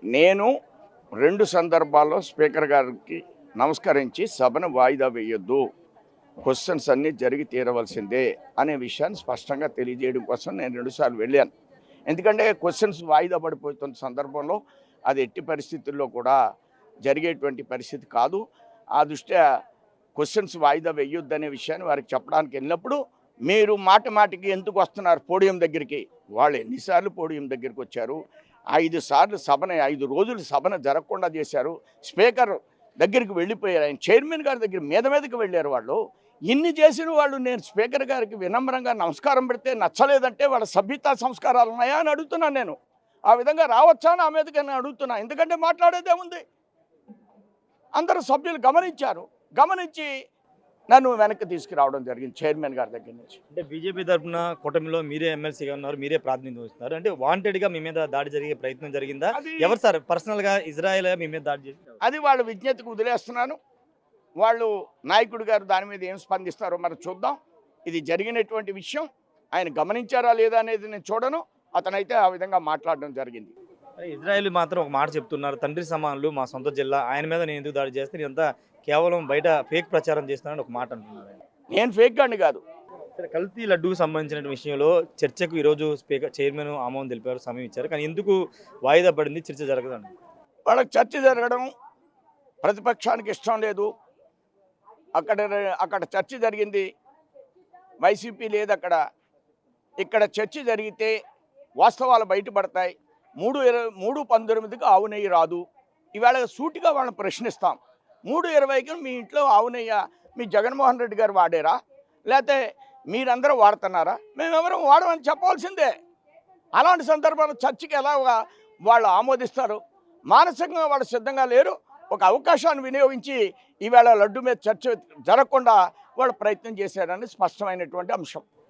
నేను 2 సందర్భాల్లో స్పీకర్ గారికి నమస్కరించి సభను వాయిదా వేయొద్దు, క్వశ్చన్స్ అన్నీ జరిగి తీరవలసిందే అనే విషయాన్ని స్పష్టంగా తెలియజేయడం కోసం నేను 2 సార్లు వెళ్ళాను. ఎందుకంటే క్వశ్చన్స్ వాయిదా పడిపోతున్న సందర్భంలో అది ఎట్టి పరిస్థితుల్లో కూడా జరిగేటువంటి పరిస్థితి కాదు. ఆ దృష్ట్యా క్వశ్చన్స్ వాయిదా వేయొద్దనే విషయాన్ని వారికి చెప్పడానికి వెళ్ళినప్పుడు, మీరు మాటికి ఎందుకు వస్తున్నారు పోడియం దగ్గరికి? వాళ్ళు ఎన్నిసార్లు పోడియం దగ్గరికి వచ్చారు? 5 సార్లు సభను 5 రోజులు సభను జరగకుండా చేశారు. స్పీకర్ దగ్గరికి వెళ్ళిపోయారు. ఆయన చైర్మన్ గారి దగ్గర మీదకి వెళ్ళారు వాళ్ళు. ఇన్ని చేసిన వాళ్ళు నేను స్పీకర్ గారికి వినమ్రంగా నమస్కారం పెడితే నచ్చలేదంటే వాళ్ళ సభ్యతా సంస్కారాలు ఉన్నాయా అని అడుగుతున్నాను నేను. ఆ విధంగా రావచ్చా నా మీదకి నేను అడుగుతున్నా. ఎందుకంటే మాట్లాడేదేముంది? అందరూ సభ్యులు గమనించి నన్ను వెనక్కి తీసుకురావడం జరిగింది చైర్మన్ గారి దగ్గర నుంచి. అంటే బీజేపీ తరఫున కూటమిలో మీరే ఎమ్మెల్సీగా ఉన్నారు, మీరే ప్రాతినిధ్యం వస్తున్నారు. అంటే వాంటెడ్గా మీ మీద దాడి జరిగే ప్రయత్నం జరిగిందా? ఎవరు సార్ పర్సనల్గా ఇజ్రాయెల్ మీ మీద దాడి చేసి? అది వాళ్ళ విజ్ఞతకు వదిలేస్తున్నాను. వాళ్ళు నాయకుడు గారు దాని మీద ఏం స్పందిస్తారో మరి చూద్దాం. ఇది జరిగినటువంటి విషయం ఆయన గమనించారా లేదా అనేది నేను చూడను. అతనైతే ఆ విధంగా మాట్లాడడం జరిగింది. ఇజ్రాయెల్ మాత్రం ఒక మాట చెప్తున్నారు, తండ్రి సమానులు మా సొంత జిల్లా, ఆయన మీద నేను ఎందుకు దాడి చేస్తే ఇదంతా కేవలం బయట ఫేక్ ప్రచారం చేస్తున్నానని ఒక మాట అంటున్నారు. నేను ఫేక్ గాడిని కాదు. కల్తీ లడ్డూకు సంబంధించిన విషయంలో చర్చకు ఈరోజు స్పీకర్ చైర్మన్ ఆమోదం తెలిపారు, సమయం ఇచ్చారు. కానీ ఎందుకు వాయిదా పడింది, చర్చ జరగదండి? వాళ్ళకి చర్చ జరగడం ప్రతిపక్షానికి ఇష్టం లేదు. అక్కడ చర్చ జరిగింది, వైసీపీ లేదు అక్కడ. ఇక్కడ చర్చ జరిగితే వాస్తవాలు బయటపడతాయి. 3/19కి ఆవు నెయ్యి రాదు. ఇవాళ సూటిగా వాళ్ళని ప్రశ్నిస్తాం. 3/20కి మీ ఇంట్లో ఆవు నెయ్యి మీ జగన్మోహన్ రెడ్డి గారు వాడారా, లేకపోతే మీరందరూ వాడుతున్నారా? మేమెవరం వాడమని చెప్పాల్సిందే. అలాంటి సందర్భాల్లో చర్చకి ఎలా వాళ్ళు ఆమోదిస్తారు? మానసికంగా వాళ్ళు సిద్ధంగా లేరు. ఒక అవకాశాన్ని వినియోగించి ఈవేళ లడ్డు మీద చర్చ జరగకుండా వాళ్ళు ప్రయత్నం చేశారని స్పష్టమైనటువంటి అంశం.